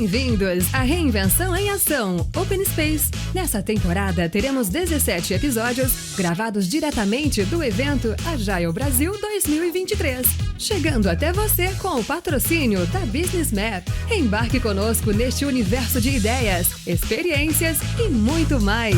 Bem-vindos à Reinvenção em Ação Open Space. Nessa temporada teremos 17 episódios gravados diretamente do evento Agile Brasil 2023. Chegando até você com o patrocínio da Business Map. Embarque conosco neste universo de ideias, experiências e muito mais.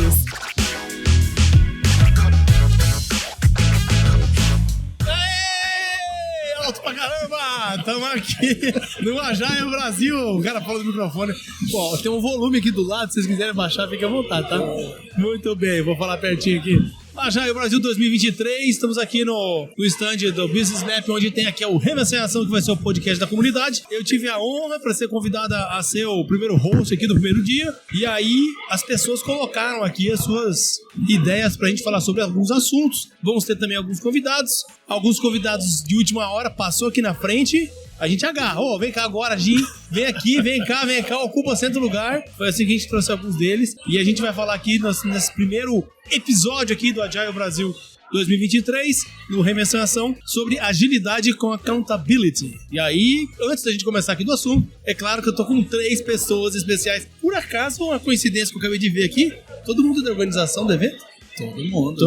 Alto pra caramba! Estamos aqui no Agile Brasil. O cara fala do microfone. Bom, tem um volume aqui do lado, se vocês quiserem baixar, fique à vontade, tá? Muito bem, vou falar pertinho aqui. Agile Brasil 2023, estamos aqui no stand do Business Map, onde tem aqui o Reinvenção em Ação, que vai ser o podcast da comunidade. Eu tive a honra para ser convidada a ser o primeiro host aqui do primeiro dia, e aí as pessoas colocaram aqui as suas ideias pra gente falar sobre alguns assuntos. Vamos ter também alguns convidados de última hora, passou aqui na frente. A gente agarra, vem cá agora, Gi, vem aqui, vem cá, ocupa centro lugar. Foi assim que a gente trouxe alguns deles. E a gente vai falar aqui nesse primeiro episódio aqui do Agile Brasil 2023, no Reinvenção em Ação, sobre agilidade com accountability. E aí, antes da gente começar aqui do assunto, é claro que eu tô com 3 pessoas especiais. Por acaso, uma coincidência que eu acabei de ver aqui, todo mundo da organização do evento? Todo mundo.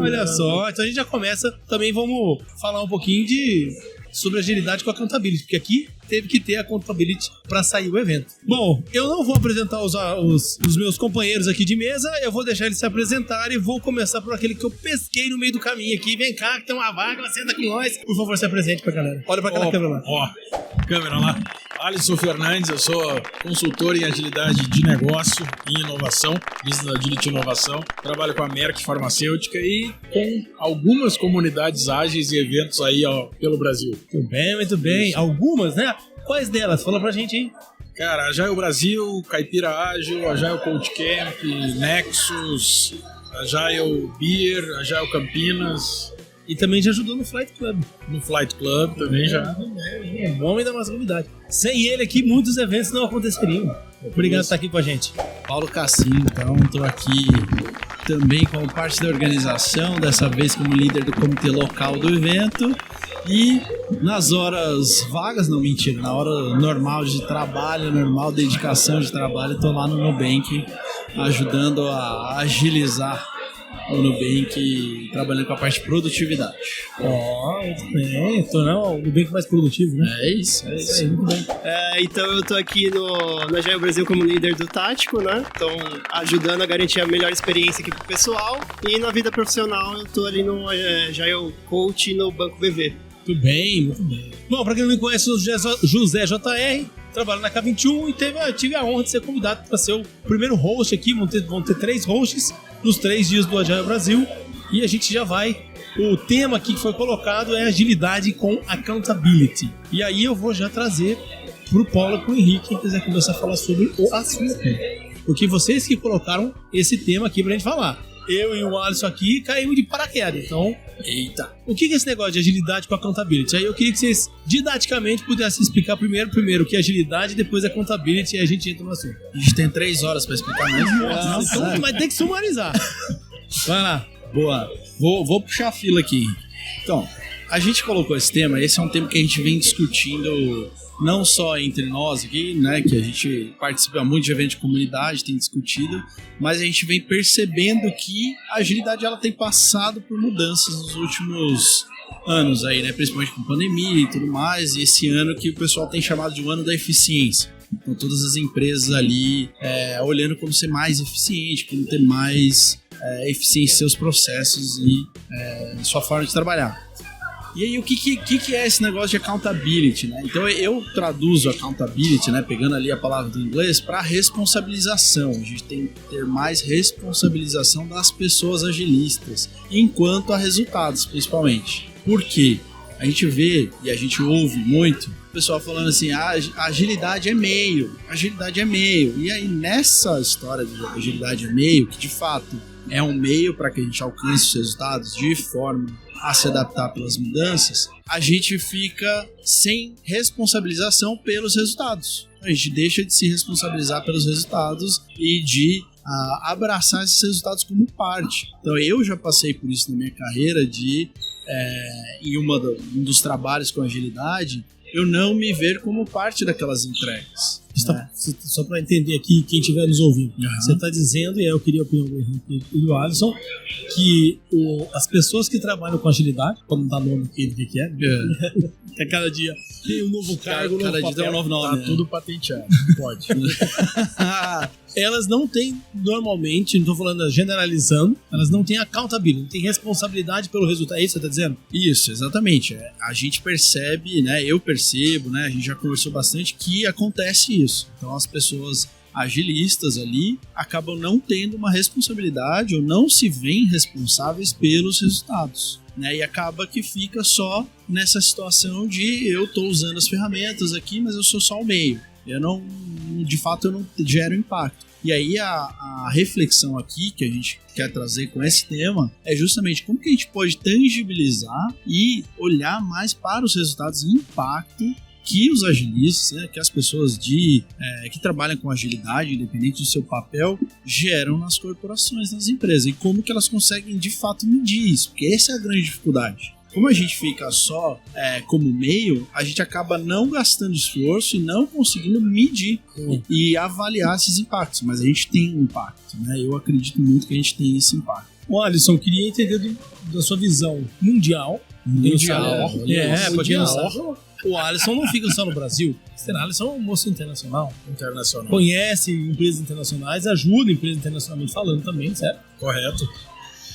Olha só. Então a gente já começa. Também vamos falar um pouquinho sobre agilidade com accountability, porque aqui teve que ter accountability para sair o evento. Bom, eu não vou apresentar os meus companheiros aqui de mesa, eu vou deixar eles se apresentarem e vou começar por aquele que eu pesquei no meio do caminho aqui. Vem cá, que tem uma vaga, senta com nós. Por favor, se apresente pra galera. Olha pra aquela câmera lá. Câmera lá. Alisson Fernandes, eu sou consultor em agilidade de negócio e inovação, Business Agility e Inovação. Trabalho com a Merck Farmacêutica e com algumas comunidades ágeis e eventos aí pelo Brasil. Muito bem. Algumas, né? Quais delas? Fala pra gente aí. Cara, Agile Brasil, Caipira Ágil, Agile Coach Camp, Nexus, Agile Beer, Agile Campinas. E também já ajudou no Flight Club. No Flight Club também já. Um homem da nossa comunidade. Sem ele aqui, muitos eventos não aconteceriam. Obrigado por estar aqui com a gente. Paulo Cassim, então estou aqui também como parte da organização, dessa vez como líder do comitê local do evento. E nas horas vagas, não mentira, na hora normal de trabalho, normal dedicação de trabalho, estou lá no Nubank ajudando a agilizar o Nubank, trabalhando com a parte de produtividade. Muito bem. Tornar o Nubank mais produtivo, né? É isso aí, muito bem. Então eu tô aqui no Agile Brasil como líder do Tático, né? Então, ajudando a garantir a melhor experiência aqui pro pessoal. E na vida profissional, eu tô ali no Agile Coach no Banco BV. Muito bem. Bom, pra quem não me conhece, eu sou José JR, trabalho na K21 e tive a honra de ser convidado para ser o primeiro host aqui. Vão ter 3 hosts nos 3 dias do Agile Brasil. E a gente já vai. O tema aqui que foi colocado é agilidade com accountability. E aí eu vou já trazer pro Paulo e pro Henrique, quem quiser começar a falar sobre o assunto. Porque vocês que colocaram esse tema aqui pra gente falar. Eu e o Alisson aqui caímos de paraquedas. Então, eita. O que é esse negócio de agilidade com accountability? Aí eu queria que vocês didaticamente pudessem explicar primeiro o que é agilidade e depois accountability, e aí a gente entra no assunto. A gente tem 3 horas para explicar mais. Então, mas tem que sumarizar. Vai lá. Boa. Vou puxar a fila aqui. Então, a gente colocou esse tema, esse é um tema que a gente vem discutindo não só entre nós aqui, né, que a gente participa muito de eventos de comunidade, tem discutido, mas a gente vem percebendo que a agilidade ela tem passado por mudanças nos últimos anos aí, né, principalmente com pandemia e tudo mais, e esse ano que o pessoal tem chamado de o ano da eficiência. Então todas as empresas ali olhando como ser mais eficiente, como ter mais eficiência em seus processos e sua forma de trabalhar. E aí, o que é esse negócio de accountability, né? Então, eu traduzo accountability, né, pegando ali a palavra do inglês, para responsabilização. A gente tem que ter mais responsabilização das pessoas agilistas, enquanto a resultados, principalmente. Por quê? A gente vê e a gente ouve muito o pessoal falando assim, a agilidade é meio. E aí, nessa história de agilidade é meio, que de fato é um meio para que a gente alcance os resultados de forma a se adaptar pelas mudanças, a gente fica sem responsabilização pelos resultados. A gente deixa de se responsabilizar pelos resultados e de abraçar esses resultados como parte. Então eu já passei por isso na minha carreira em um dos trabalhos com agilidade, eu não me ver como parte daquelas entregas. Só para entender aqui, quem estiver nos ouvindo, você está dizendo, e aí eu queria a opinião do Henrique e do Alisson, que as pessoas que trabalham com agilidade, para não dar nome aqui do que é, a cada dia tem um novo cargo, cada dia tem um novo nome. Tá tudo patenteado, não pode. Elas não têm, normalmente, não estou falando generalizando, elas não têm accountability, não têm responsabilidade pelo resultado. É isso que você está dizendo? Isso, exatamente. A gente percebe, né? Eu percebo, né? A gente já conversou bastante que acontece isso. Então as pessoas agilistas ali acabam não tendo uma responsabilidade ou não se veem responsáveis pelos resultados, né? E acaba que fica só nessa situação de eu estou usando as ferramentas aqui, mas eu sou só o meio. De fato, eu não gero impacto. E aí a reflexão aqui que a gente quer trazer com esse tema é justamente como que a gente pode tangibilizar e olhar mais para os resultados e impacto que os agilistas, né, que as pessoas que trabalham com agilidade, independente do seu papel, geram nas corporações, nas empresas. E como que elas conseguem de fato medir isso, porque essa é a grande dificuldade. Como a gente fica só como meio, a gente acaba não gastando esforço e não conseguindo medir e avaliar esses impactos. Mas a gente tem um impacto, né? Eu acredito muito que a gente tem esse impacto. O Alisson, eu queria entender da sua visão mundial. Mundial. O Alisson não fica só no Brasil. O Alisson é um moço internacional. Conhece empresas internacionais, ajuda empresas internacionalmente falando também, certo? Correto.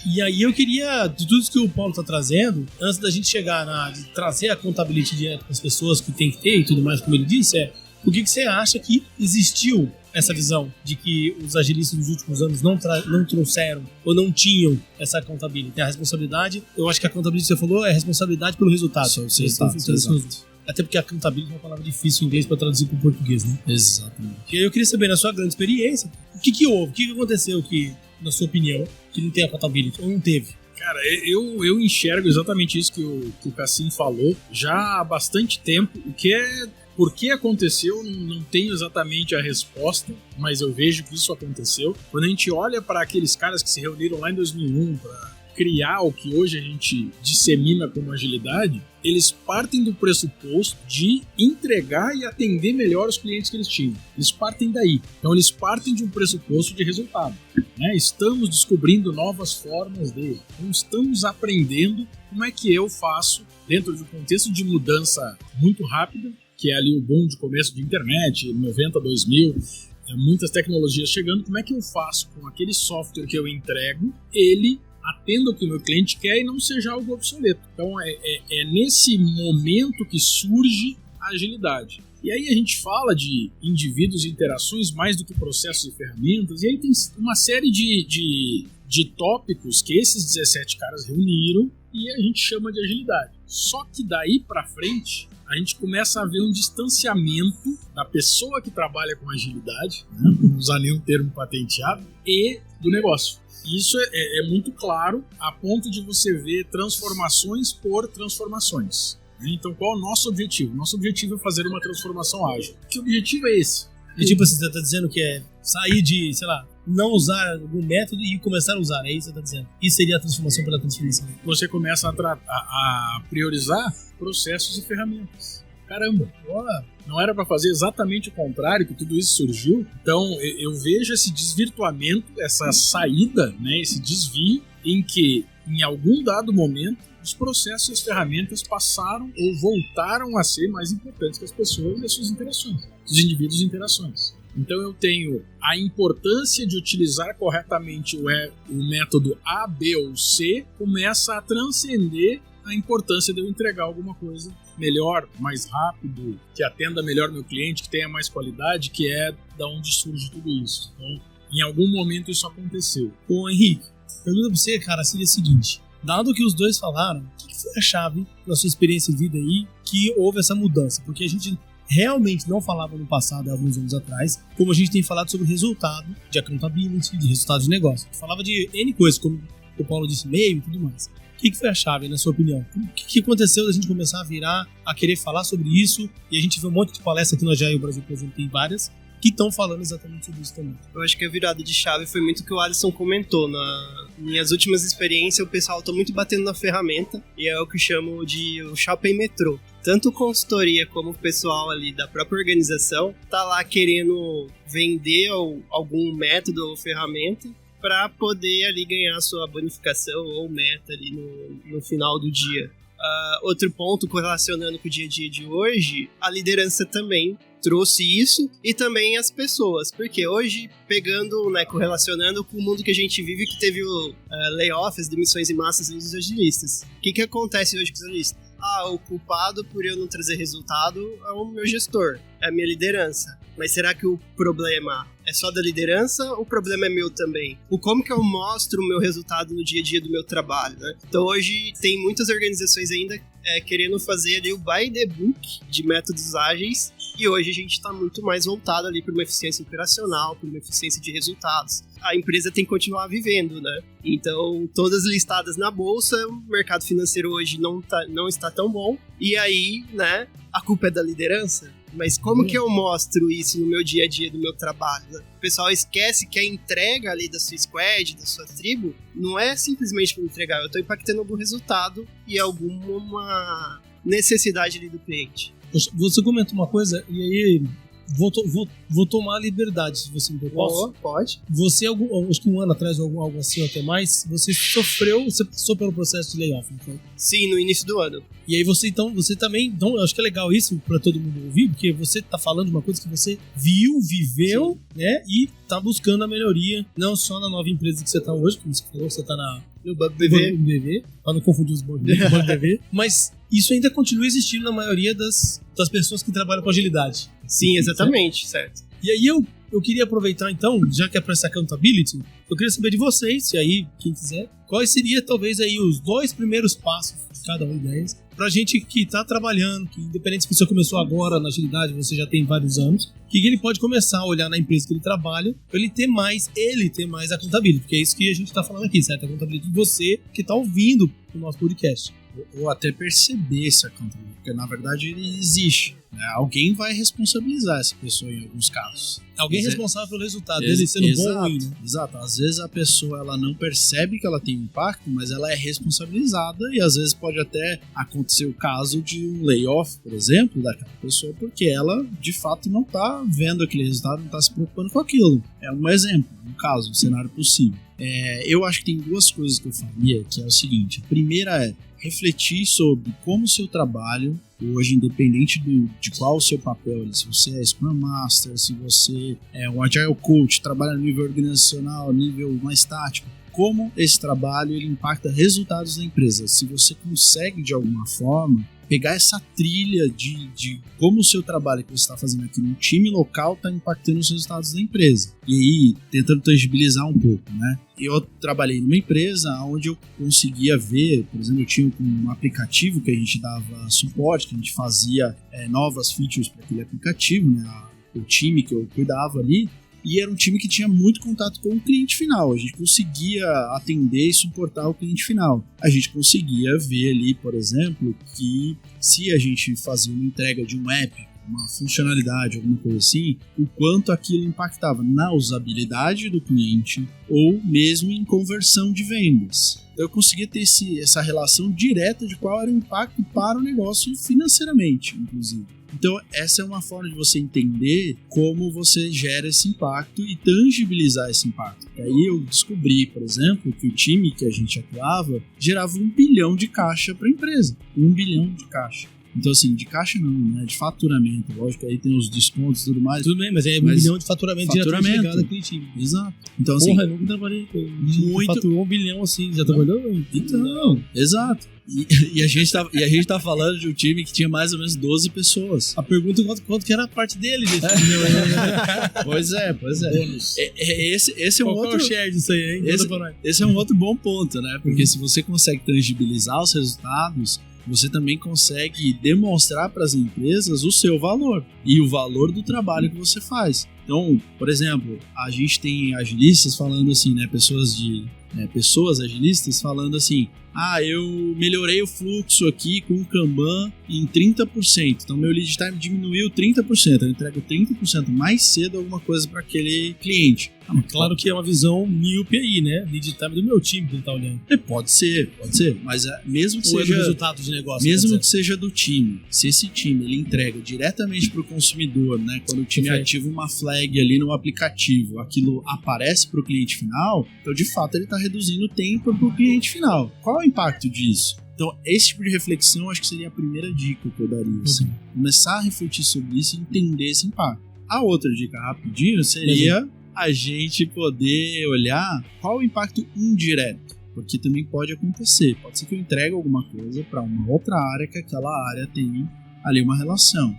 E aí eu queria, de tudo isso que o Paulo está trazendo, antes da gente chegar de trazer a contabilidade direto para as pessoas que tem que ter e tudo mais, como ele disse, o que você acha que existiu essa visão de que os agilistas nos últimos anos não trouxeram ou não tinham essa contabilidade? Tem a responsabilidade, eu acho que a contabilidade que você falou é responsabilidade pelo resultado. Até porque a contabilidade é uma palavra difícil em inglês para traduzir para o português, né? Exatamente. E aí eu queria saber, na sua grande experiência, o que houve? O que aconteceu que, na sua opinião, que não tem a contabilidade ou não teve? Cara, eu enxergo exatamente isso que o Cassim falou já há bastante tempo. Por que aconteceu, não tenho exatamente a resposta, mas eu vejo que isso aconteceu. Quando a gente olha para aqueles caras que se reuniram lá em 2001 para criar o que hoje a gente dissemina como agilidade, eles partem do pressuposto de entregar e atender melhor os clientes que eles tinham. Eles partem daí. Então eles partem de um pressuposto de resultado, né? Estamos descobrindo novas formas dele. Então estamos aprendendo como é que eu faço, dentro de um contexto de mudança muito rápida, que é ali o boom de começo de internet, 90, 2000, muitas tecnologias chegando, como é que eu faço com aquele software que eu entrego, ele atenda o que o meu cliente quer e não seja algo obsoleto. Então é nesse momento que surge a agilidade. E aí a gente fala de indivíduos e interações mais do que processos e ferramentas, e aí tem uma série de tópicos que esses 17 caras reuniram e a gente chama de agilidade. Só que daí para frente a gente começa a ver um distanciamento da pessoa que trabalha com agilidade, né, não usar nenhum termo patenteado, e do negócio. Isso é muito claro a ponto de você ver transformações por transformações. Então, qual é o nosso objetivo? Nosso objetivo é fazer uma transformação ágil. Que objetivo é esse? E tipo assim, você está dizendo que é sair de, sei lá, não usar algum método e começar a usar, é isso que você está dizendo? Isso seria a transformação pela transformação. Você começa a priorizar processos e ferramentas. Caramba, não era para fazer exatamente o contrário, que tudo isso surgiu? Então eu vejo esse desvirtuamento, essa saída, né, esse desvio, em que em algum dado momento os processos e as ferramentas passaram ou voltaram a ser mais importantes que as pessoas e as suas interações, os indivíduos e interações. Então eu tenho a importância de utilizar corretamente o método A, B ou C, começa a transcender a importância de eu entregar alguma coisa melhor, mais rápido, que atenda melhor meu cliente, que tenha mais qualidade, que é da onde surge tudo isso. Então, em algum momento isso aconteceu. Ô Henrique, a pergunta pra você, cara, seria a seguinte: dado que os dois falaram, o que foi a chave da sua experiência de vida aí que houve essa mudança? Porque a gente realmente não falava no passado, há alguns anos atrás, como a gente tem falado sobre resultado de accountability, de resultado de negócio. A gente falava de N coisas, como o Paulo disse, meio e tudo mais. O que foi a chave, na sua opinião? O que aconteceu da gente começar a virar, a querer falar sobre isso? E a gente vê um monte de palestras aqui no Agile Brasil, por exemplo, tem várias. que estão falando exatamente sobre isso também. Eu acho que a virada de chave foi muito o que o Alisson comentou. Nas minhas últimas experiências, o pessoal tá muito batendo na ferramenta, e é o que eu chamo de o shopping metrô. Tanto consultoria como o pessoal ali da própria organização tá lá querendo vender algum método ou ferramenta para poder ali ganhar sua bonificação ou meta ali no final do dia. Outro ponto, correlacionando com o dia a dia de hoje, a liderança também trouxe isso, e também as pessoas, porque hoje, pegando, né, correlacionando com o mundo que a gente vive, que teve layoffs, demissões em massas dos agilistas. O que acontece hoje com os agilistas? O culpado por eu não trazer resultado é o meu gestor, é a minha liderança. Mas será que o problema é só da liderança ou o problema é meu também? Como que eu mostro o meu resultado no dia a dia do meu trabalho, né? Então hoje tem muitas organizações ainda querendo fazer ali o by the book de métodos ágeis, e hoje a gente está muito mais voltado ali para uma eficiência operacional, para uma eficiência de resultados. A empresa tem que continuar vivendo, né? Então, todas listadas na bolsa, o mercado financeiro hoje não está tão bom, e aí, né, a culpa é da liderança? Mas como que eu mostro isso no meu dia a dia do meu trabalho? Né? O pessoal esquece que a entrega ali da sua squad, da sua tribo, não é simplesmente para entregar, eu estou impactando algum resultado e alguma necessidade ali do cliente. Você comentou uma coisa, e aí vou tomar a liberdade, se você me permite. Pode. Você, acho que um ano atrás, ou algo assim, ou até mais, você passou pelo processo de layoff, não foi? Sim, no início do ano. E aí você também, então, eu acho que é legal isso pra todo mundo ouvir, porque você tá falando de uma coisa que você viveu, né, e tá buscando a melhoria, não só na nova empresa que você tá hoje, como você falou, você tá no Banco BV, pra não confundir os bancos BV, mas isso ainda continua existindo na maioria das pessoas que trabalham com agilidade. Sim, exatamente, certo. E aí eu queria aproveitar então, já que é para essa accountability, eu queria saber de vocês, e aí, quem quiser, quais seriam talvez aí os 2 primeiros passos, cada um deles, pra gente que tá trabalhando, que independente se você começou agora na agilidade, você já tem vários anos, que ele pode começar a olhar na empresa que ele trabalha, pra ele ter mais accountability, porque é isso que a gente tá falando aqui, certo? A accountability de você que tá ouvindo o nosso podcast. Ou até perceber esse accountability, porque na verdade ele existe. Né? Alguém vai responsabilizar essa pessoa em alguns casos. Alguém responsável pelo resultado dele sendo bom ou ruim, né? Exato. Às vezes a pessoa ela não percebe que ela tem impacto, mas ela é responsabilizada, e às vezes pode até acontecer o caso de um layoff, por exemplo, daquela pessoa, porque ela de fato não está vendo aquele resultado, não está se preocupando com aquilo. É um exemplo, um caso, um cenário possível. Eu acho que tem 2 coisas que eu faria, que é o seguinte. A primeira é refletir sobre como o seu trabalho, hoje, independente de qual o seu papel, se você é Scrum Master, se você é um Agile Coach, trabalha no nível organizacional, nível mais tático, como esse trabalho ele impacta resultados da empresa. Se você consegue, de alguma forma, pegar essa trilha de como o seu trabalho que você está fazendo aqui no time local está impactando os resultados da empresa. E aí, tentando tangibilizar um pouco, né? Eu trabalhei numa empresa onde eu conseguia ver, por exemplo, eu tinha um aplicativo que a gente dava suporte, que a gente fazia novas features para aquele aplicativo, né? O time que eu cuidava ali, e era um time que tinha muito contato com o cliente final. A gente conseguia atender e suportar o cliente final. A gente conseguia ver ali, por exemplo, que se a gente fazia uma entrega de um app, uma funcionalidade, alguma coisa assim, o quanto aquilo impactava na usabilidade do cliente ou mesmo em conversão de vendas. Então eu conseguia ter essa relação direta de qual era o impacto para o negócio financeiramente, inclusive. Então essa é uma forma de você entender como você gera esse impacto e tangibilizar esse impacto. E aí eu descobri, por exemplo, que o time que a gente atuava gerava 1 bilhão de caixa para a empresa. 1 bilhão de caixa. Então, assim, de caixa não, né? De faturamento. Lógico, aí tem os descontos e tudo mais. Tudo bem, mas é 1 bilhão de faturamento diretamente ligado àquele time. Exato. Então, assim, eu nunca trabalhei com muito... Faturou 1 bilhão, assim. Já trabalhou? Então, exato. E a gente tá falando de um time que tinha mais ou menos 12 pessoas. A pergunta é quanto que era a parte dele desse time. Pois é. Esse é um outro... Qual é o share disso aí, hein? Esse é um outro bom ponto, né? Porque se você consegue tangibilizar os resultados, você também consegue demonstrar para as empresas o seu valor e o valor do trabalho que você faz. Então, por exemplo, a gente tem agilistas falando assim, né? Pessoas agilistas falando assim, eu melhorei o fluxo aqui com o Kanban em 30%. Então, meu lead time diminuiu 30%. Eu entrego 30% mais cedo alguma coisa para aquele cliente. Claro que é uma visão míope aí, né? Lead time do meu time que ele tá olhando. Pode ser. Mas mesmo que Ou seja... é do resultado de negócio. Mesmo que seja do time, se esse time ele entrega diretamente para o consumidor, né? Quando o time ativa uma flag ali no aplicativo, aquilo aparece para o cliente final, então de fato ele está reduzindo o tempo para o cliente final. Qual é o impacto disso? Então, esse tipo de reflexão acho que seria a primeira dica que eu daria. Assim. Começar a refletir sobre isso e entender esse impacto. A outra dica rapidinho seria a gente poder olhar qual o impacto indireto. Porque também pode acontecer. Pode ser que eu entregue alguma coisa para uma outra área que aquela área tem ali uma relação.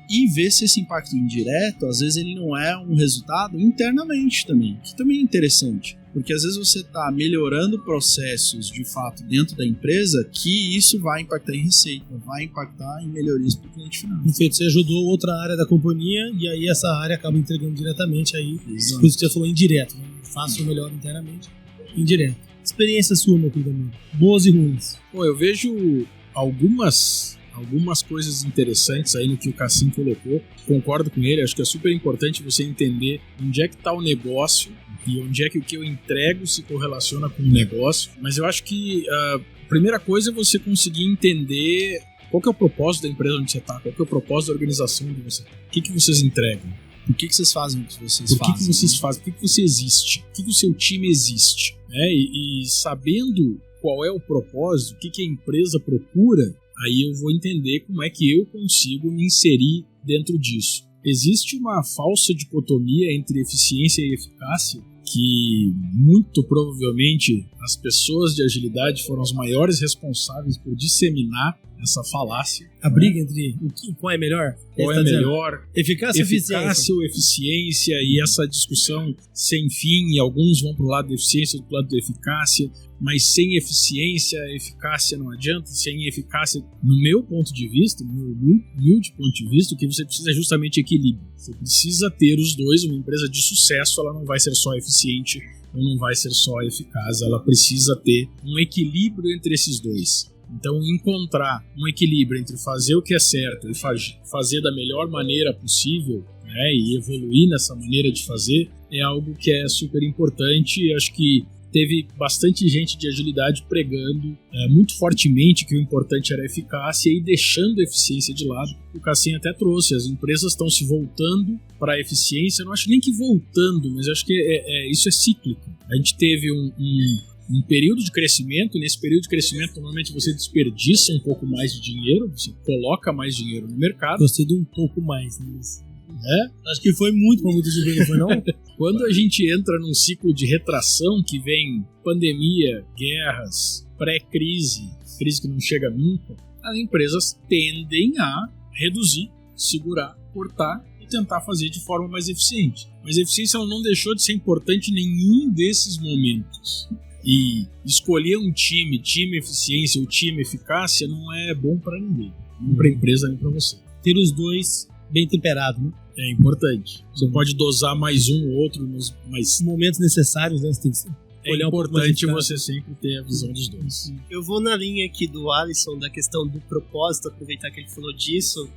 E ver se esse impacto indireto, às vezes ele não é um resultado internamente também, que também é interessante. Porque às vezes você está melhorando processos de fato dentro da empresa que isso vai impactar em receita, vai impactar em melhorias para o cliente final. Perfeito, você ajudou outra área da companhia e aí essa área acaba entregando diretamente aí. Exato. Por isso que você falou indireto, né? Faço melhor internamente, indireto. Experiência sua, meu querido amigo. Boas e ruins. Bom, eu vejo algumas coisas interessantes aí no que o Cassim colocou. Concordo com ele, acho que é super importante você entender onde é que está o negócio e onde é que o que eu entrego se correlaciona com o negócio. Mas eu acho que a primeira coisa é você conseguir entender qual que é o propósito da empresa onde você está, qual que é o propósito da organização onde você está, o que vocês entregam. Por que vocês fazem o que vocês fazem? Por que vocês fazem? Por que você existe? Por que o seu time existe? E sabendo qual é o propósito, o que a empresa procura, aí eu vou entender como é que eu consigo me inserir dentro disso. Existe uma falsa dicotomia entre eficiência e eficácia que muito provavelmente as pessoas de agilidade foram os maiores responsáveis por disseminar essa falácia. A briga entre qual é melhor? Qual é melhor? Eficácia ou eficiência, e essa discussão sem fim, e alguns vão para o lado da eficiência, outro para o lado da eficácia, mas sem eficiência, eficácia não adianta. Sem eficácia, no meu ponto de vista, no meu humilde ponto de vista, o que você precisa é justamente equilíbrio. Você precisa ter os dois. Uma empresa de sucesso, ela não vai ser só eficiente ou não vai ser só eficaz, ela precisa ter um equilíbrio entre esses dois. Então, encontrar um equilíbrio entre fazer o que é certo e fazer da melhor maneira possível, né, e evoluir nessa maneira de fazer, é algo que é super importante. Acho que teve bastante gente de agilidade pregando muito fortemente que o importante era a eficácia e deixando a eficiência de lado. O Cassim até trouxe, as empresas estão se voltando para a eficiência. Eu não acho nem que voltando, mas acho que isso é cíclico. A gente teve um período de crescimento, e nesse período de crescimento normalmente você desperdiça um pouco mais de dinheiro, você coloca mais dinheiro no mercado. Gostei de um pouco mais, mas... Acho que foi muito para muita gente, não foi não? Quando a gente entra num ciclo de retração que vem pandemia, guerras, pré-crise, crise que não chega nunca, as empresas tendem a reduzir, segurar, cortar e tentar fazer de forma mais eficiente. Mas a eficiência ela não deixou de ser importante em nenhum desses momentos. E escolher um time eficiência ou time eficácia não é bom para ninguém, nem para a empresa nem para você. Ter os dois bem temperados, né? É importante. Você pode dosar mais um ou outro nos momentos necessários, né? Você tem que olhar importante você sempre ter a visão dos dois. Eu vou na linha aqui do Alisson, da questão do propósito, aproveitar que ele falou disso.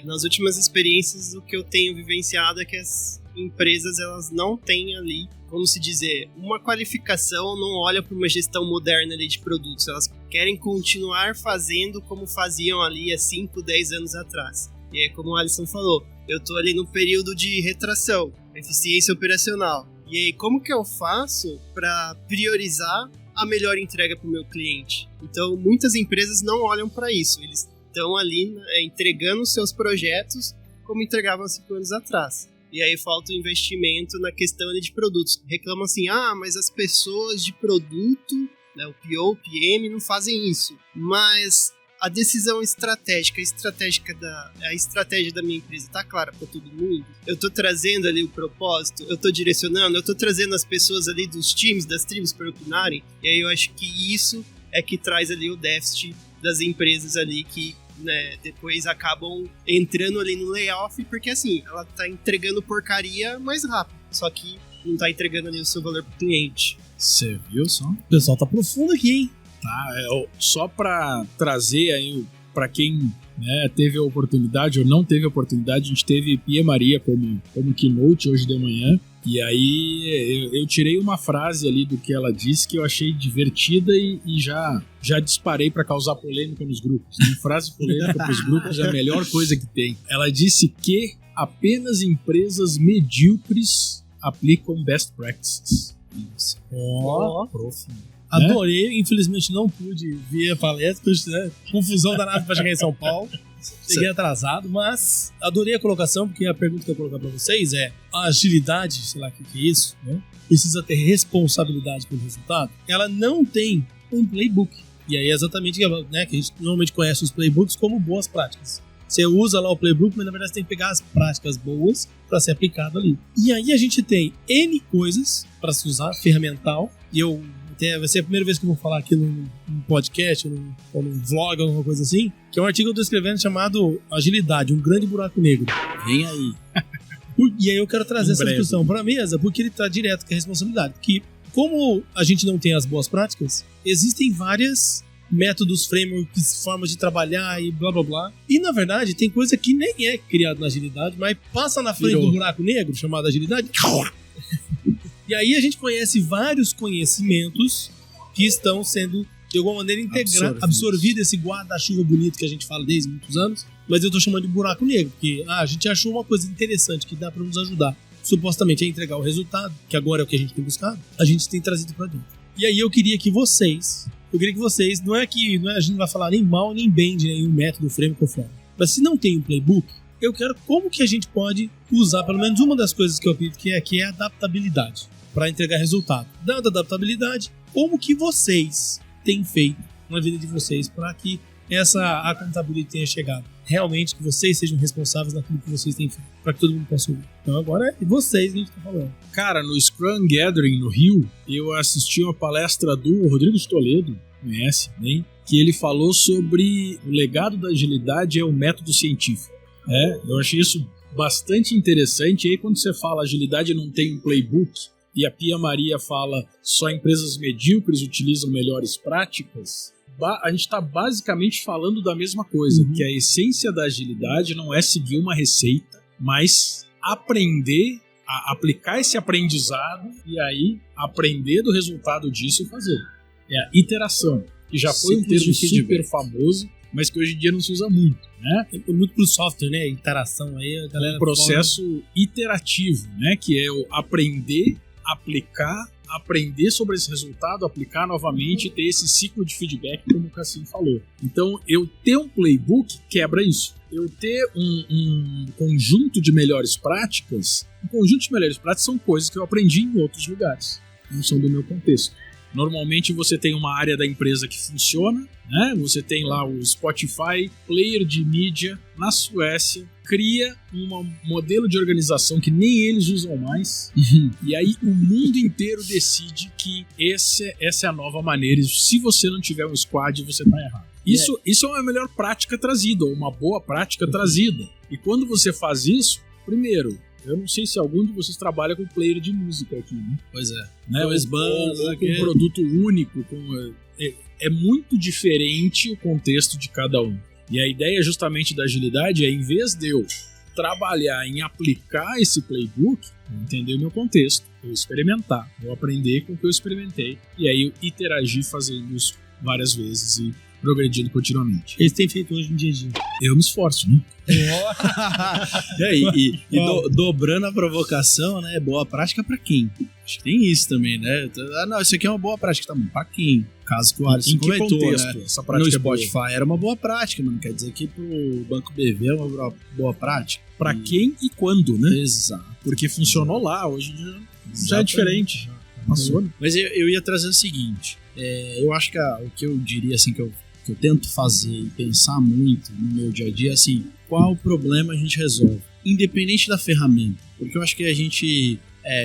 Nas últimas experiências, o que eu tenho vivenciado é que as empresas elas não têm ali, vamos se dizer, uma qualificação, não olham para uma gestão moderna ali de produtos. Elas querem continuar fazendo como faziam ali há 5, 10 anos atrás. E é como o Alisson falou, eu estou ali no período de retração, eficiência operacional. E aí, como que eu faço para priorizar a melhor entrega para o meu cliente? Então, muitas empresas não olham para isso. Eles estão ali entregando seus projetos como entregavam 5 anos atrás. E aí falta o investimento na questão de produtos. Reclamam assim, mas as pessoas de produto, né, o PO, o PM, não fazem isso. Mas a decisão estratégica, a estratégia da minha empresa está clara para todo mundo. Eu estou trazendo ali o propósito, eu estou direcionando, eu estou trazendo as pessoas ali dos times, das tribos para opinarem. E aí eu acho que isso é que traz ali o déficit das empresas ali que, né, depois acabam entrando ali no layoff, porque assim, ela tá entregando porcaria mais rápido, só que não tá entregando ali o seu valor pro cliente. Você viu só? O pessoal tá profundo aqui, hein? Tá? Só para trazer aí para quem, né, teve a oportunidade ou não teve a oportunidade, a gente teve Pia Maria como keynote hoje de manhã. E aí eu tirei uma frase ali do que ela disse que eu achei divertida e já disparei para causar polêmica nos grupos. Né? Frase polêmica para os grupos é a melhor coisa que tem. Ela disse que apenas empresas medíocres aplicam best practices. Profundo. Adorei, infelizmente não pude ver a palestra, né? Confusão danada para chegar em São Paulo. Cheguei atrasado, mas adorei a colocação, porque a pergunta que eu vou colocar para vocês é: a agilidade, sei lá o que é isso, né? Precisa ter responsabilidade pelo resultado. Ela não tem um playbook. E aí é exatamente, né, que a gente normalmente conhece os playbooks como boas práticas. Você usa lá o playbook, mas na verdade você tem que pegar as práticas boas para ser aplicado ali. E aí a gente tem N coisas para se usar, ferramental, e vai ser a primeira vez que eu vou falar aqui num podcast ou num vlog, alguma coisa assim, que é um artigo que eu estou escrevendo chamado Agilidade, um grande buraco negro. Vem aí. E aí eu quero trazer essa discussão para a mesa, porque ele está direto com a responsabilidade. Que como a gente não tem as boas práticas, existem vários métodos, frameworks, formas de trabalhar e blá blá blá. E na verdade tem coisa que nem é criada na agilidade, mas passa na frente do buraco negro, chamado agilidade. E aí a gente conhece vários conhecimentos que estão sendo, de alguma maneira, absorvidos, esse guarda-chuva bonito que a gente fala desde muitos anos, mas eu estou chamando de buraco negro, porque a gente achou uma coisa interessante que dá para nos ajudar, supostamente, a entregar o resultado, que agora é o que a gente tem buscado, a gente tem trazido para dentro. E aí eu queria que vocês, não é a gente não vai falar nem mal nem bem de nenhum método, framework ou forma, mas se não tem um playbook, eu quero como que a gente pode usar, pelo menos uma das coisas que eu acredito que é a adaptabilidade para entregar resultado. Dada a adaptabilidade, como que vocês têm feito na vida de vocês para que essa accountability tenha chegado? Realmente que vocês sejam responsáveis naquilo que vocês têm feito, para que todo mundo possa ouvir. Então agora é vocês que a gente está falando. Cara, no Scrum Gathering no Rio, eu assisti uma palestra do Rodrigo de Toledo, conhece, né? Que ele falou sobre o legado da agilidade é o método científico. Eu achei isso bastante interessante. E aí quando você fala agilidade não tem um playbook, e a Pia Maria fala só empresas medíocres utilizam melhores práticas, a gente está basicamente falando da mesma coisa, que a essência da agilidade não é seguir uma receita, mas aprender a aplicar esse aprendizado e aí aprender do resultado disso e fazer. É a iteração, que já foi um termo super famoso, mas que hoje em dia não se usa muito, né? É muito pro software, né? Interação aí, a galera. Um processo iterativo, né? Que é o aprender, aplicar, aprender sobre esse resultado, aplicar novamente e ter esse ciclo de feedback, como o Cassim falou. Então, eu ter um playbook quebra isso. Eu ter um conjunto de melhores práticas, são coisas que eu aprendi em outros lugares, não são do meu contexto. Normalmente você tem uma área da empresa que funciona, né? Você tem lá o Spotify, player de mídia na Suécia, cria um modelo de organização que nem eles usam mais, e aí o mundo inteiro decide que essa é a nova maneira, e se você não tiver um squad, você tá errado. Isso é uma melhor prática trazida, ou uma boa prática trazida. E quando você faz isso, primeiro, eu não sei se algum de vocês trabalha com player de música aqui, né? Pois é. Né? Ou com um produto único. É muito diferente o contexto de cada um. E a ideia justamente da agilidade é, em vez de eu trabalhar em aplicar esse playbook, eu entender o meu contexto, eu experimentar, eu aprender com o que eu experimentei, e aí eu interagir fazendo isso várias vezes e progredindo continuamente. Eles têm feito hoje em dia. Eu me esforço, né? Dobrando a provocação, né? Boa prática pra quem? Acho que tem isso também, né? Não, isso aqui é uma boa prática, tá bom. Pra quem? Caso que o Alisson comentou, contexto, né? Essa prática no Spotify era uma boa prática, mas não quer dizer que pro Banco BV é uma boa prática. Pra quem e quando, né? Exato. Porque funcionou lá, hoje em dia já é diferente. Passou, né? Mas eu ia trazer o seguinte, eu acho que o que eu diria, assim, que eu tento fazer e pensar muito no meu dia a dia, assim, qual problema a gente resolve, independente da ferramenta, porque eu acho que a gente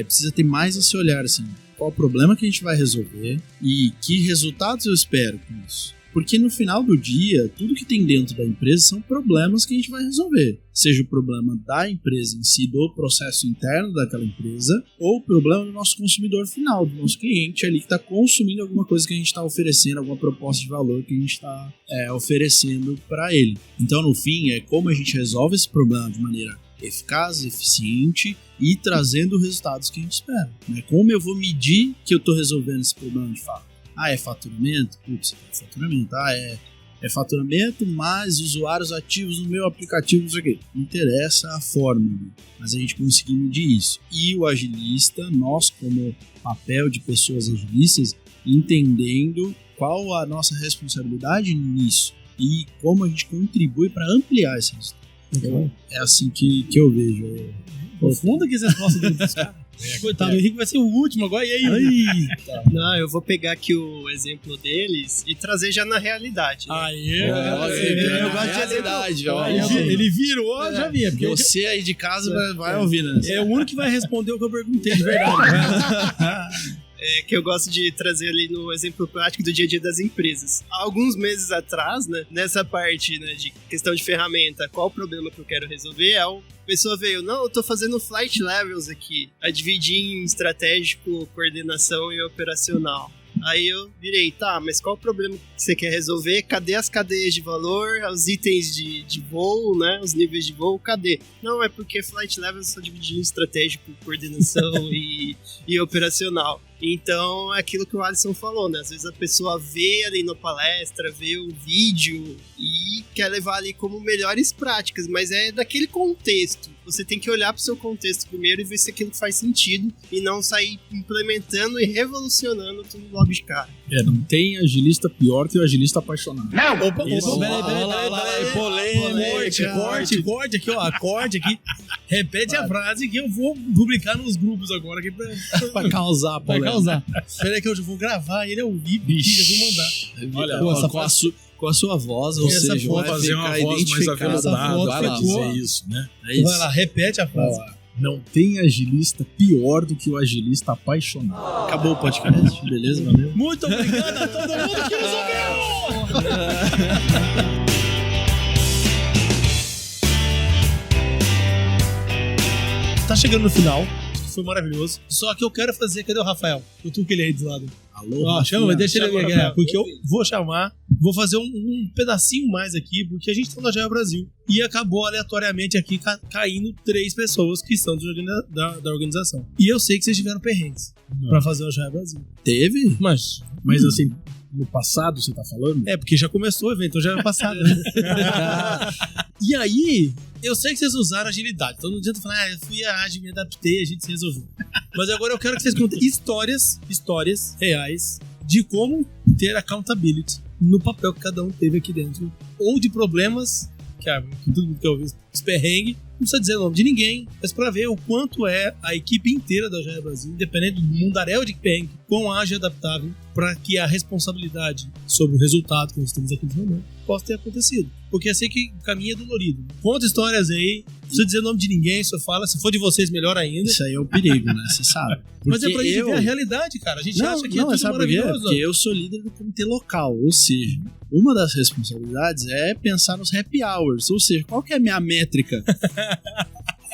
precisa ter mais esse olhar, assim, qual o problema que a gente vai resolver e que resultados eu espero com isso. Porque no final do dia, tudo que tem dentro da empresa são problemas que a gente vai resolver. Seja o problema da empresa em si, do processo interno daquela empresa, ou o problema do nosso consumidor final, do nosso cliente ali que está consumindo alguma coisa que a gente está oferecendo, alguma proposta de valor que a gente está oferecendo para ele. Então, no fim, é como a gente resolve esse problema de maneira eficaz, eficiente e trazendo os resultados que a gente espera. Né? Como eu vou medir que eu estou resolvendo esse problema de fato? É faturamento? Putz, é faturamento. É faturamento mais usuários ativos no meu aplicativo, não sei o quê. Não interessa a forma, mas a gente conseguir medir isso. E o agilista, nós como papel de pessoas agilistas, entendendo qual a nossa responsabilidade nisso e como a gente contribui para ampliar esse resultado. Então, é assim que eu vejo. Profunda que vocês gostam dos caras. Coitado, o Henrique vai ser o último agora, e aí? Não, eu vou pegar aqui o exemplo deles e trazer já na realidade. Né? Eu gosto de realidade. Ele virou, já vi. Porque você aí de casa vai ouvir, né? É o único que vai responder o que eu perguntei, de verdade. Que eu gosto de trazer ali no exemplo prático do dia a dia das empresas. Há alguns meses atrás, né, nessa parte, né, de questão de ferramenta, qual o problema que eu quero resolver, a pessoa veio, não, eu tô fazendo flight levels aqui, a dividir em estratégico, coordenação e operacional. Aí eu virei, tá, mas qual o problema que você quer resolver? Cadê as cadeias de valor, os itens de voo, né? Os níveis de voo, cadê? Não, é porque flight levels só dividir em estratégico, coordenação e operacional. Então, é aquilo que o Alisson falou, né? Às vezes a pessoa vê ali na palestra, vê o vídeo e quer levar ali como melhores práticas, mas é daquele contexto. Você tem que olhar para o seu contexto primeiro e ver se aquilo faz sentido e não sair implementando e revolucionando tudo logo de cara. Não tem agilista pior que o agilista apaixonado. Não! Opa, polêmica. Corte aqui, ó, acorde aqui. Repete a frase que eu vou publicar nos grupos agora aqui pra causar, Espera aí que eu vou gravar ele ao vivo e eu vou mandar. Olha, com a sua voz, ou essa seja, vai fazer uma voz mais aveludada para dizer isso, né? É isso. Vai lá, repete a frase. Não tem agilista pior do que o agilista apaixonado. Acabou o podcast, beleza? Valeu. Muito obrigado a todo mundo que nos ouviu! Tá chegando no final, foi maravilhoso. Só que eu quero fazer, cadê o Rafael? Eu tô com ele aí do lado. Alô? Chama, deixa ele ganhar, porque eu vou chamar, vou fazer um pedacinho mais aqui, porque a gente tá no Agile Brasil. E acabou aleatoriamente aqui caindo 3 pessoas que são da organização. E eu sei que vocês tiveram perrengues pra fazer o Agile Brasil. Teve? Mas assim, no passado você tá falando? É, porque já começou o evento, então já era passado. Né? E aí, eu sei que vocês usaram agilidade. Então não adianta falar, eu fui ágil, me adaptei, a gente se resolveu. Mas agora eu quero que vocês contem histórias reais de como ter accountability no papel que cada um teve aqui dentro. Ou de problemas, que todo mundo quer ouvir, os perrengues, não precisa dizer o nome de ninguém, mas para ver o quanto é a equipe inteira da Agile Brasil, independente do mundaréu de perrengue, quão ágil e adaptável, para que a responsabilidade sobre o resultado que nós temos aqui no momento possa ter acontecido. Porque eu sei que o caminho é dolorido. Conta histórias aí, não precisa dizer o nome de ninguém, só fala, se for de vocês, melhor ainda. Isso aí é o perigo, né? Você sabe. Mas é pra gente ver a realidade, cara. A gente acha que é tudo maravilhoso. Porque eu sou líder do comitê local, ou seja, uma das responsabilidades é pensar nos happy hours, ou seja, qual que é a minha métrica?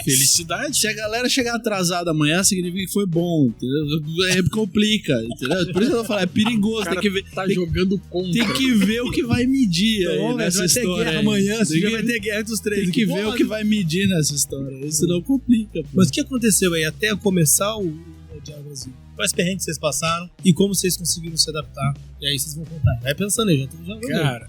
Felicidade. Se a galera chegar atrasada amanhã, significa que foi bom, entendeu? Aí complica, entendeu? Por isso que eu vou falar, é perigoso, tem que ver. Tá jogando contra. Tem que ver o que vai medir aí nessa história. Vai ter guerra amanhã, já vai ter guerra dos 3. Tem que ver o que vai medir nessa história, isso não complica. Pô. Mas o que aconteceu aí até começar o Agile Brasil? Quais perrengues vocês passaram e como vocês conseguiram se adaptar? E aí vocês vão contar. Vai pensando aí, já Cara,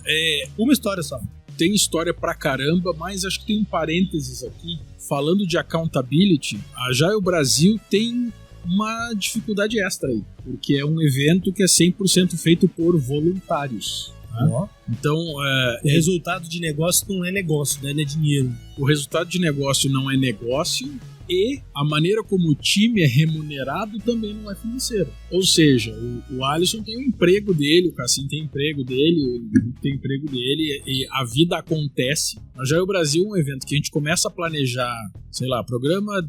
uma história só. Tem história pra caramba, mas acho que tem um parênteses aqui. Falando de accountability, a Agile Brasil tem uma dificuldade extra aí, porque é um evento que é 100% feito por voluntários. Né? Então, o resultado de negócio não é negócio, né? Não é dinheiro. O resultado de negócio não é negócio e a maneira como o time é remunerado também não é financeiro. Ou seja, o Alisson tem o emprego dele, o Cassim tem o emprego dele, o Henrique tem o emprego dele e a vida acontece A Jaio Brasil é um evento que a gente começa a planejar, sei lá, programa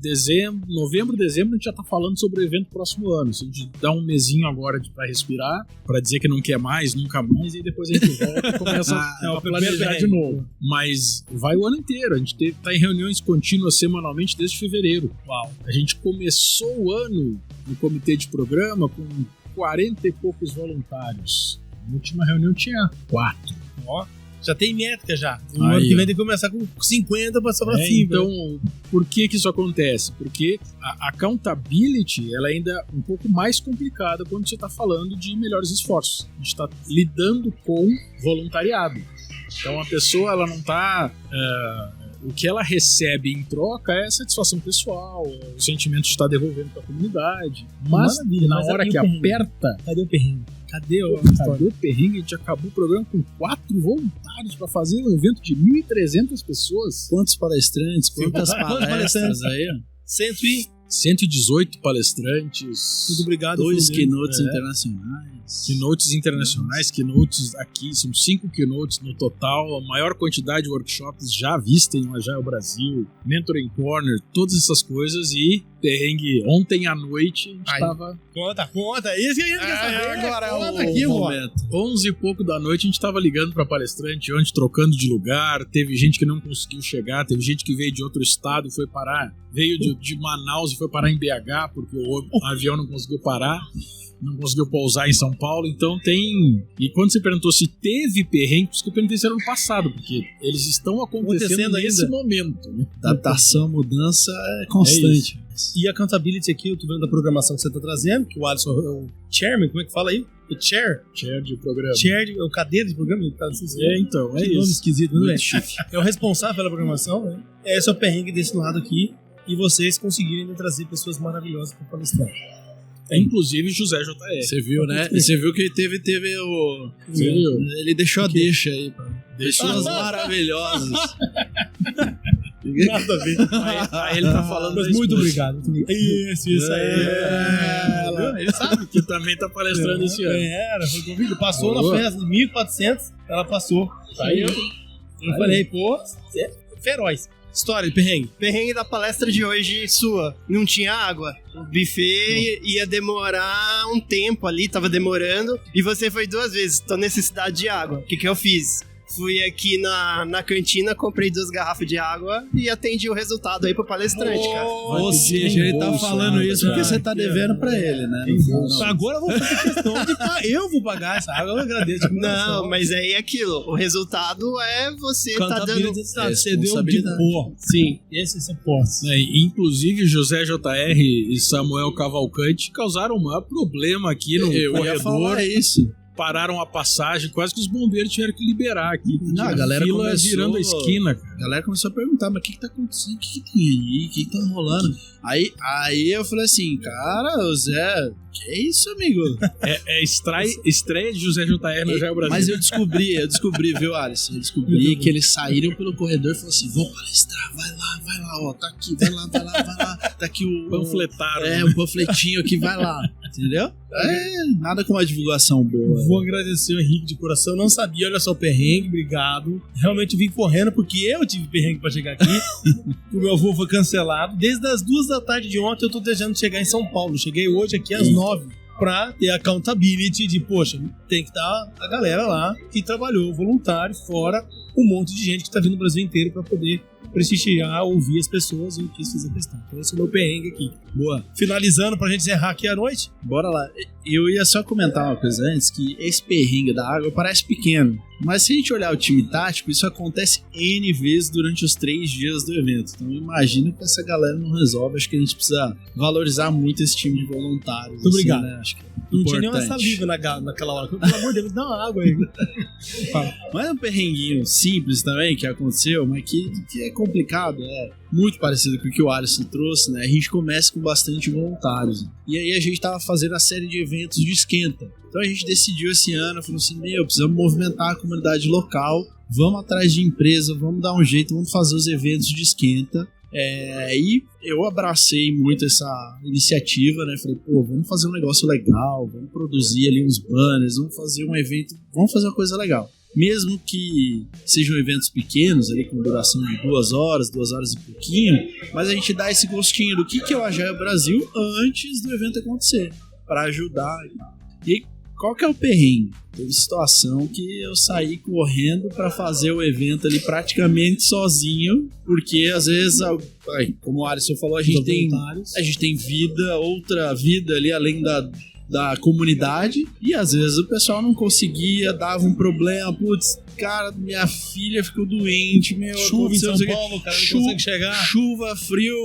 novembro, dezembro, a gente já tá falando sobre o evento próximo ano. Se a gente dá um mesinho agora pra respirar, pra dizer que não quer mais, nunca mais, e depois a gente volta e começa a planejar de novo. Mas vai o ano inteiro, a gente tá em reuniões contínuas semanalmente desde fevereiro. Uau. A gente começou o ano no comitê de programa com 40 e poucos voluntários. Na última reunião tinha 4. Ó, já tem métrica já. No Aí, ano que vem ó. tem que começar com 50 pra sobrar 5. Então, por que isso acontece? Porque a accountability ela ainda é um pouco mais complicada quando você está falando de melhores esforços. A gente está lidando com voluntariado. Então a pessoa ela não está... o que ela recebe em troca é satisfação pessoal, o sentimento de estar devolvendo para a comunidade. Mas Maravilha, na mas hora e o que perrengue? aperta... Cadê o perrengue? Cadê o Cadê o perrengue? A gente acabou o programa com 4 voluntários para fazer um evento de 1.300 pessoas. Quantos palestrantes, quantas Quantos palestras aí, ó. 118 palestrantes. Muito obrigado. 2 Fulvio. keynotes internacionais. Keynotes internacionais, keynotes aqui, são 5 keynotes no total, a maior quantidade de workshops já vista em Jaio Brasil, Mentoring Corner, todas essas coisas e perrengue. Ontem à noite a gente estava... Conta. Isso que a gente quer saber. Agora Conta é aqui, o ó. momento. 11 e pouco da noite a gente estava ligando para palestrante ontem, trocando de lugar, teve gente que não conseguiu chegar, teve gente que veio de outro estado, foi parar, veio de Manaus e foi parar em BH, porque o avião não conseguiu parar. Não conseguiu pousar em São Paulo, então tem... E quando você perguntou se teve perrengue, por isso que eu perguntei se era no passado, porque eles estão acontecendo nesse ainda. momento. Né? Adaptação, mudança é constante. E a accountability aqui, eu tô vendo da programação que você tá trazendo, que o Alisson é o chairman, como é que fala aí? O chair? Chair de programa. Chair, é o cadeira de programa? Tá, não sei se Então, é que nome isso. esquisito, não é? É o responsável pela programação, né? Esse é o perrengue desse lado aqui, e vocês conseguirem ainda trazer pessoas maravilhosas para palestrar. Inclusive José J.R. Você viu, né? Você viu que teve o... Você viu? Ele deixou a deixa aí. Pessoas maravilhosas. Nada a ver. Aí ele tá falando Mas da muito esposa. obrigado. Isso aí. Ele sabe que também tá palestrando esse ano. Foi convite. Passou Boa. na festa de 1.400, ela passou. Aí eu falei, pô, é feroz. História de perrengue. Perrengue da palestra de hoje sua. Não tinha água. O buffet ia demorar um tempo ali, tava demorando. E você foi 2 vezes. Tô necessidade de água. O que eu fiz? Fui aqui na cantina, comprei 2 garrafas de água e atendi o resultado aí pro palestrante, cara. Ou seja, ele tá falando isso porque você tá devendo pra ele, né? Agora eu vou fazer questão de eu vou pagar essa água, eu agradeço. Não, mas aí é aquilo. O resultado é você tá dando... Você deu de pó. Sim. Esse é seu posse. Inclusive José J.R. e Samuel Cavalcante causaram um maior problema aqui no Eu ia falar corredor. isso. Pararam a passagem, quase que os bombeiros tiveram que liberar aqui. Não, a galera fila começou- virando a esquina, cara. A galera começou a perguntar, mas o que tá acontecendo? O que tem aí? O que tá rolando? Aí eu falei assim, cara, o Zé, que é isso, amigo? É estreia de José J.R. no Jaio Brasil. Mas eu descobri, viu, Alisson? Eu descobri que eles saíram pelo corredor e falaram assim, vou palestrar, vai lá, ó, tá aqui, vai lá, tá aqui o... Panfletaram. o panfletinho aqui, vai lá, entendeu? Nada com uma divulgação boa. Vou agradecer o Henrique de coração. Eu não sabia, olha só o perrengue, obrigado. Realmente vim correndo porque eu tive perrengue pra chegar aqui. O meu voo foi cancelado. Desde as 2 da tarde de ontem eu tô desejando chegar em São Paulo. Cheguei hoje aqui às 9 pra ter accountability de, poxa, tem que estar a galera lá que trabalhou, voluntário, fora um monte de gente que tá vindo do Brasil inteiro pra poder prestigiar, ouvir as pessoas e eu quis fazer questão. Então esse é o meu perrengue aqui. Boa. Finalizando pra gente encerrar aqui a noite. Bora lá. Eu ia só comentar uma coisa antes, que esse perrengue da água parece pequeno, mas se a gente olhar o time tático, isso acontece N vezes durante os 3 dias do evento. Então imagina que essa galera não resolve. Acho que a gente precisa valorizar muito esse time de voluntários. Muito obrigado. Né? Acho que é Não tinha nenhuma importante. saliva naquela hora. Pelo amor de Deus, dá uma água aí. Mas é um perrenguinho simples também que aconteceu, mas que é complicado, é muito parecido com o que o Alisson trouxe, né? A gente começa com bastante voluntários. E aí a gente tava fazendo a série de eventos de esquenta. Então a gente decidiu esse ano, falou assim, precisamos movimentar a comunidade local, vamos atrás de empresa, vamos dar um jeito, vamos fazer os eventos de esquenta. E eu abracei muito essa iniciativa, né? Falei, vamos fazer um negócio legal, vamos produzir ali uns banners, vamos fazer um evento, vamos fazer uma coisa legal. mesmo que sejam eventos pequenos, ali com duração de 2 horas e pouquinho, mas a gente dá esse gostinho do que é o Agile Brasil antes do evento acontecer, para ajudar. E qual que é o perrengue? Teve situação que eu saí correndo para fazer o evento ali praticamente sozinho, porque às vezes, como o Alisson falou, a gente tem vida, outra vida ali além da comunidade, e às vezes o pessoal não conseguia, dava um problema, putz, cara, minha filha ficou doente, chuva em São Paulo, cara, não consegue chegar. Chuva, frio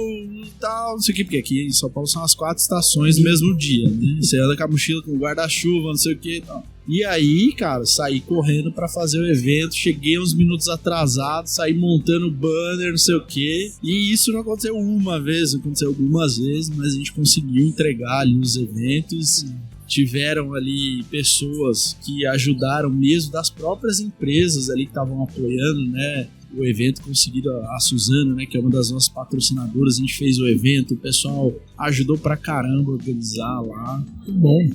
e tal, não sei o que, porque aqui em São Paulo são as 4 estações no mesmo dia, né? Você anda com a mochila, com guarda-chuva, não sei o que e tal. E aí, cara, saí correndo pra fazer o evento, cheguei uns minutos atrasado, saí montando banner, não sei o que. E isso não aconteceu uma vez, aconteceu algumas vezes, mas a gente conseguiu entregar ali os eventos. Tiveram ali pessoas que ajudaram mesmo, das próprias empresas ali que estavam apoiando, né? O evento, conseguiram a Suzana, né, que é uma das nossas patrocinadoras, a gente fez o evento, o pessoal ajudou pra caramba a organizar lá. Muito bom.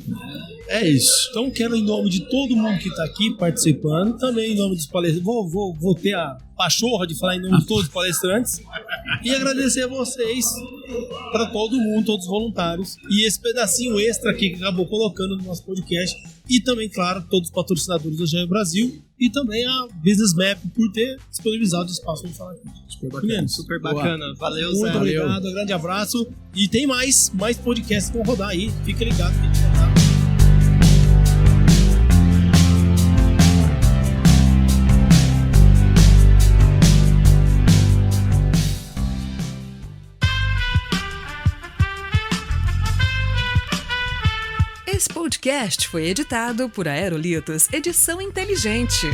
É isso. Então quero, em nome de todo mundo que tá aqui participando, também em nome dos palestrantes, vou ter a pachorra de falar em nome de todos os palestrantes e agradecer a vocês, para todo mundo, todos os voluntários, e esse pedacinho extra aqui que acabou colocando no nosso podcast, e também, claro, todos os patrocinadores do Agile Brasil, e também a Business Map por ter disponibilizado o espaço para falar aqui. Super bacana. Super bacana. Valeu, Zé. Muito obrigado, um grande abraço, e tem mais podcasts que vão rodar aí, fica ligado que a gente vai rodar. Esse podcast foi editado por Aerolitos Edição Inteligente.